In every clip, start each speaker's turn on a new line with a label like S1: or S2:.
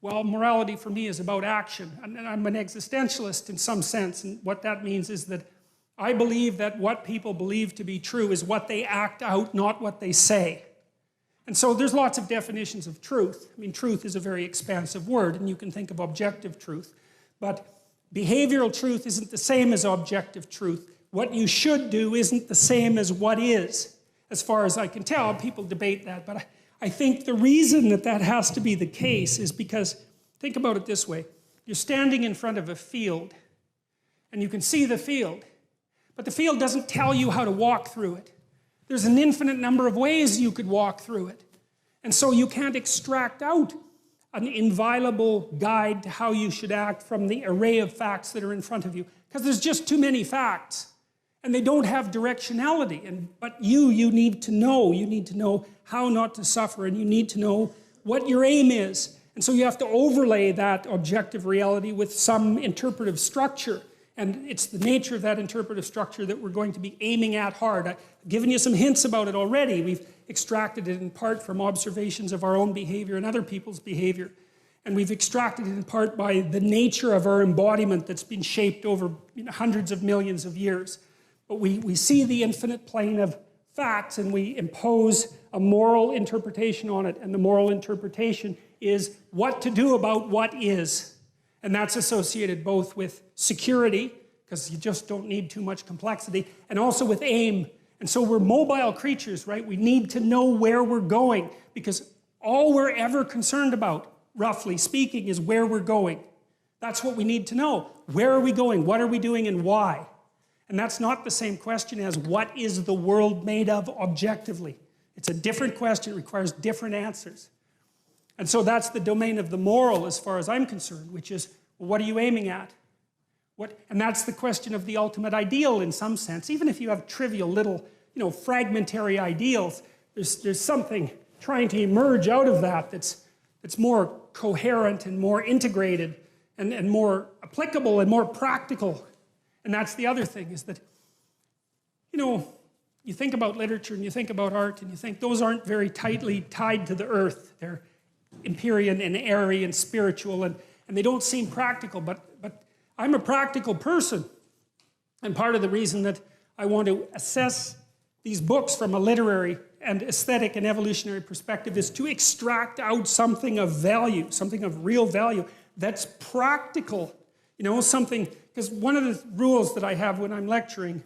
S1: Well, morality for me is about action. And I'm an existentialist in some sense. And what that means is that I believe that what people believe to be true is what they act out, not what they say. And so there's lots of definitions of truth. I mean, truth is a very expansive word, and you can think of objective truth. But behavioral truth isn't the same as objective truth. What you should do isn't the same as what is. As far as I can tell, people debate that. But I think the reason that that has to be the case is because, think about it this way. You're standing in front of a field, and you can see the field. But the field doesn't tell you how to walk through it. There's an infinite number of ways you could walk through it. And so you can't extract out an inviolable guide to how you should act from the array of facts that are in front of you. Because there's just too many facts. And they don't have directionality. But you need to know. You need to know how not to suffer. And you need to know what your aim is. And so you have to overlay that objective reality with some interpretive structure. And it's the nature of that interpretive structure that we're going to be aiming at hard. I've given you some hints about it already. We've extracted it in part from observations of our own behavior and other people's behavior. And we've extracted it in part by the nature of our embodiment that's been shaped over hundreds of millions of years. But we see the infinite plane of facts and we impose a moral interpretation on it. And the moral interpretation is what to do about what is. And that's associated both with security, because you just don't need too much complexity, and also with aim. And so we're mobile creatures, right? We need to know where we're going, because all we're ever concerned about, roughly speaking, is where we're going. That's what we need to know. Where are we going? What are we doing? And why? And that's not the same question as what is the world made of objectively. It's a different question. It requires different answers. And so that's the domain of the moral as far as I'm concerned, which is, well, what are you aiming at? And that's the question of the ultimate ideal in some sense. Even if you have trivial little, fragmentary ideals, there's something trying to emerge out of that that's more coherent and more integrated and more applicable and more practical. And that's the other thing, is that, you think about literature and you think about art and you think those aren't very tightly tied to the earth. They're Empyrean and airy and spiritual, and they don't seem practical, but I'm a practical person. And part of the reason that I want to assess these books from a literary and aesthetic and evolutionary perspective is to extract out something of value, something of real value that's practical. Something, because one of the rules that I have when I'm lecturing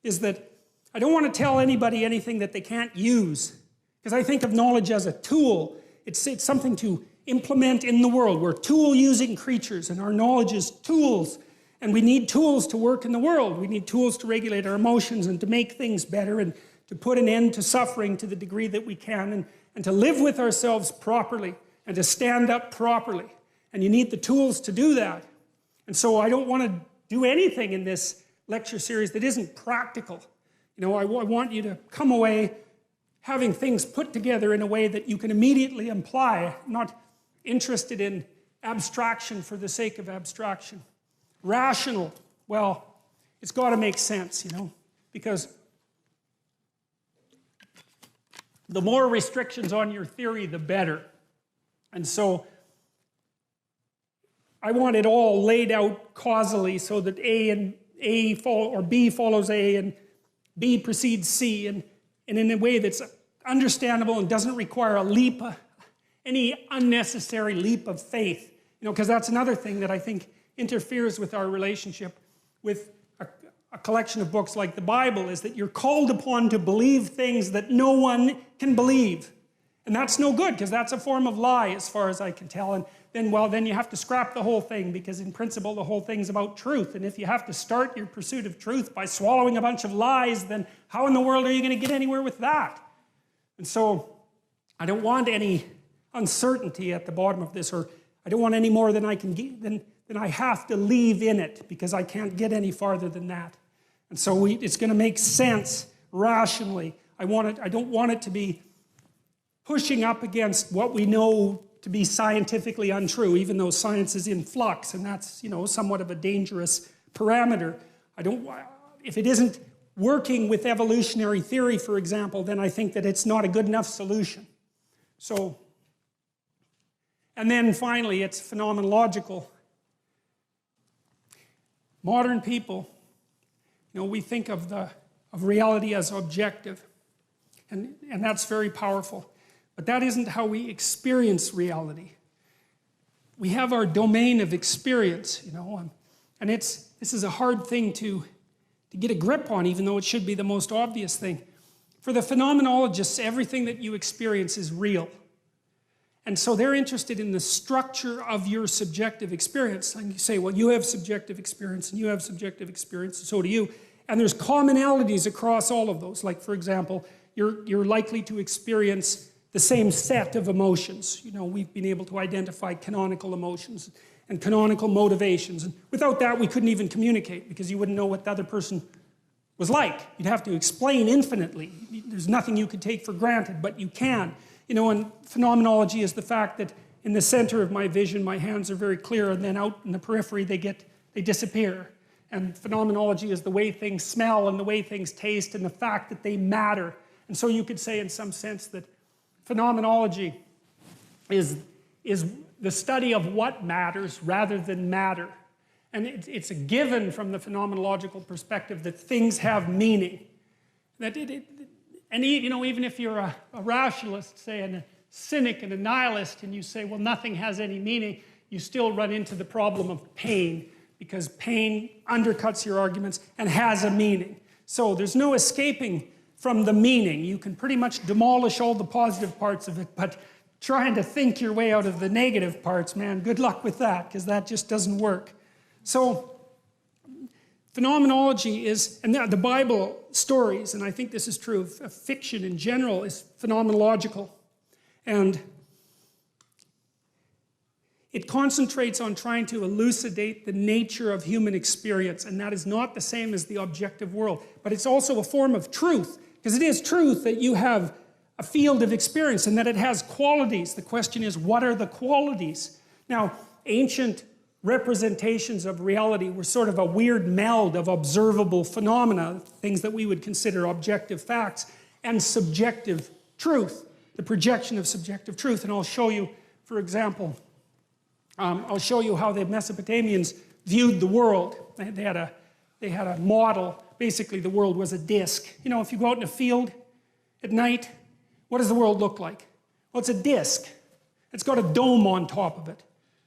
S1: is that I don't want to tell anybody anything that they can't use, because I think of knowledge as a tool. It's something to implement in the world. We're tool-using creatures, and our knowledge is tools. And we need tools to work in the world. We need tools to regulate our emotions and to make things better and to put an end to suffering to the degree that we can and to live with ourselves properly and to stand up properly. And you need the tools to do that. And so I don't want to do anything in this lecture series that isn't practical. I want you to come away having things put together in a way that you can immediately apply, not interested in abstraction for the sake of abstraction. Rational, well, it's got to make sense, because the more restrictions on your theory, the better. And so I want it all laid out causally so that B follows A and B precedes C, and in a way that's understandable and doesn't require any unnecessary leap of faith. Because that's another thing that I think interferes with our relationship with a collection of books like the Bible, is that you're called upon to believe things that no one can believe. And that's no good, because that's a form of lie as far as I can tell. And then you have to scrap the whole thing, because in principle the whole thing's about truth. And if you have to start your pursuit of truth by swallowing a bunch of lies, then how in the world are you going to get anywhere with that? And so I don't want any uncertainty at the bottom of this, or I don't want any more than I can get, than I have to leave in it, because I can't get any farther than that. And so it's going to make sense rationally. I don't want it to be pushing up against what we know to be scientifically untrue, even though science is in flux, and that's, somewhat of a dangerous parameter. If it isn't working with evolutionary theory, for example, then I think that it's not a good enough solution. So, And then finally, it's phenomenological. Modern people, we think of reality as objective. And that's very powerful. But that isn't how we experience reality. We have our domain of experience, and this is a hard thing to get a grip on, even though it should be the most obvious thing. For the phenomenologists, everything that you experience is real. And so they're interested in the structure of your subjective experience. And you say, well, you have subjective experience, and you have subjective experience, and so do you. And there's commonalities across all of those. Like, for example, you're likely to experience the same set of emotions. We've been able to identify canonical emotions and canonical motivations. And without that, we couldn't even communicate, because you wouldn't know what the other person was like. You'd have to explain infinitely. There's nothing you could take for granted, but you can. And phenomenology is the fact that in the center of my vision, my hands are very clear, and then out in the periphery, they disappear. And phenomenology is the way things smell and the way things taste and the fact that they matter. And so you could say in some sense that phenomenology is the study of what matters rather than matter. And it's a given from the phenomenological perspective that things have meaning. And even if you're a rationalist, say, and a cynic and a nihilist, and you say, well, nothing has any meaning, you still run into the problem of pain, because pain undercuts your arguments and has a meaning. So there's no escaping from the meaning. You can pretty much demolish all the positive parts of it, but trying to think your way out of the negative parts, man, good luck with that, because that just doesn't work. So phenomenology is, and the Bible stories, and I think this is true of fiction in general, is phenomenological. And it concentrates on trying to elucidate the nature of human experience, and that is not the same as the objective world. But it's also a form of truth, because it is truth that you have a field of experience and that it has qualities. The question is, what are the qualities? Now, ancient representations of reality were sort of a weird meld of observable phenomena, things that we would consider objective facts, and subjective truth, the projection of subjective truth. And I'll show you, for example, I'll show you how the Mesopotamians viewed the world. They had a model. Basically, the world was a disc. If you go out in a field at night, what does the world look like? Well, it's a disc. It's got a dome on top of it.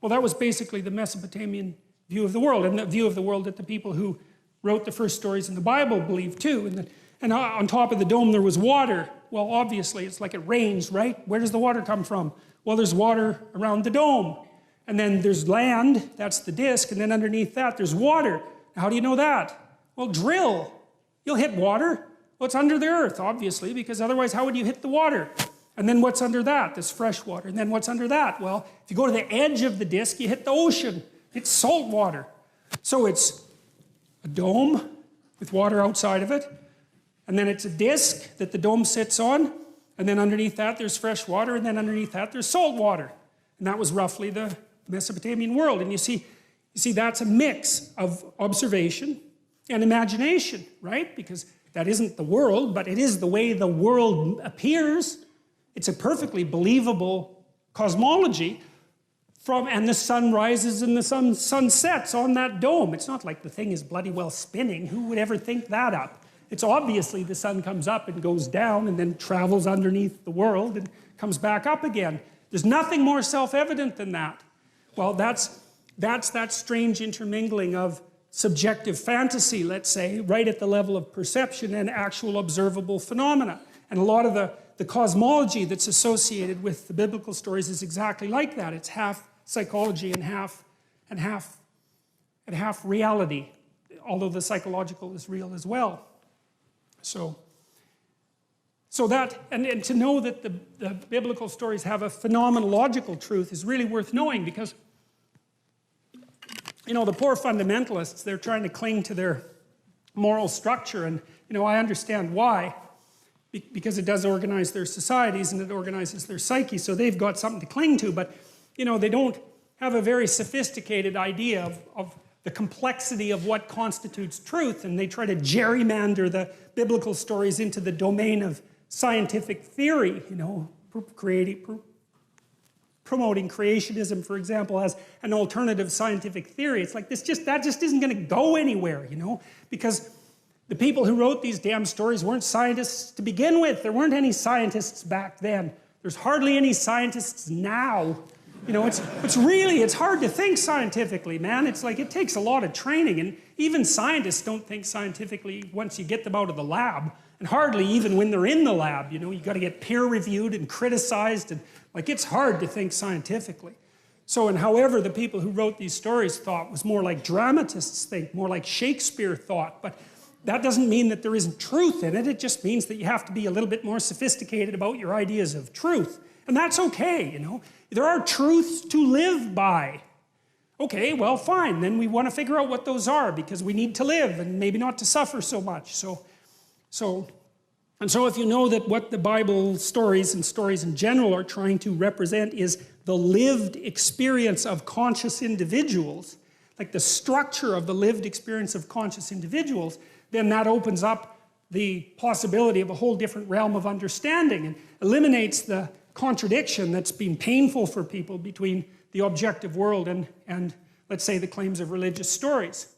S1: Well, that was basically the Mesopotamian view of the world, and the view of the world that the people who wrote the first stories in the Bible believed too. And on top of the dome there was water. Well, obviously, it's like it rains, right? Where does the water come from? Well, there's water around the dome. And then there's land, that's the disc, and then underneath that there's water. How do you know that? Well, drill. You'll hit water. Well, it's under the earth, obviously, because otherwise how would you hit the water? And then what's under that? There's fresh water. And then what's under that? Well, if you go to the edge of the disc, you hit the ocean. It's salt water. So it's a dome with water outside of it. And then it's a disc that the dome sits on. And then underneath that, there's fresh water. And then underneath that, there's salt water. And that was roughly the Mesopotamian world. And you see that's a mix of observation and imagination, right? Because that isn't the world, but it is the way the world appears. It's a perfectly believable cosmology, and the sun rises and the sun sets on that dome. It's not like the thing is bloody well spinning. Who would ever think that up? It's obviously the sun comes up and goes down and then travels underneath the world and comes back up again. There's nothing more self-evident than that. Well, that's that strange intermingling of subjective fantasy, let's say, right at the level of perception and actual observable phenomena. And a lot of the cosmology that's associated with the biblical stories is exactly like that. It's half psychology and half reality, although the psychological is real as well. So that, and to know that the biblical stories have a phenomenological truth is really worth knowing, because the poor fundamentalists, they're trying to cling to their moral structure, and I understand why. Because it does organize their societies and it organizes their psyche, so they've got something to cling to, but they don't have a very sophisticated idea of the complexity of what constitutes truth, and they try to gerrymander the biblical stories into the domain of scientific theory, promoting creationism, for example, as an alternative scientific theory. It's like that just isn't going to go anywhere, you know? Because the people who wrote these damn stories weren't scientists to begin with. There weren't any scientists back then. There's hardly any scientists now. You know, it's hard to think scientifically, man. It's like it takes a lot of training, and even scientists don't think scientifically once you get them out of the lab, and hardly even when they're in the lab. You know, you got to get peer reviewed and criticized, and like it's hard to think scientifically. So, and however the people who wrote these stories thought was more like dramatists think, more like Shakespeare thought, but that doesn't mean that there isn't truth in it. It just means that you have to be a little bit more sophisticated about your ideas of truth. And that's okay, you know. There are truths to live by. Okay, well, fine. Then we want to figure out what those are because we need to live and maybe not to suffer so much. So if you know that what the Bible stories and stories in general are trying to represent is the lived experience of conscious individuals, like the structure of the lived experience of conscious individuals, then that opens up the possibility of a whole different realm of understanding and eliminates the contradiction that's been painful for people between the objective world and let's say, the claims of religious stories.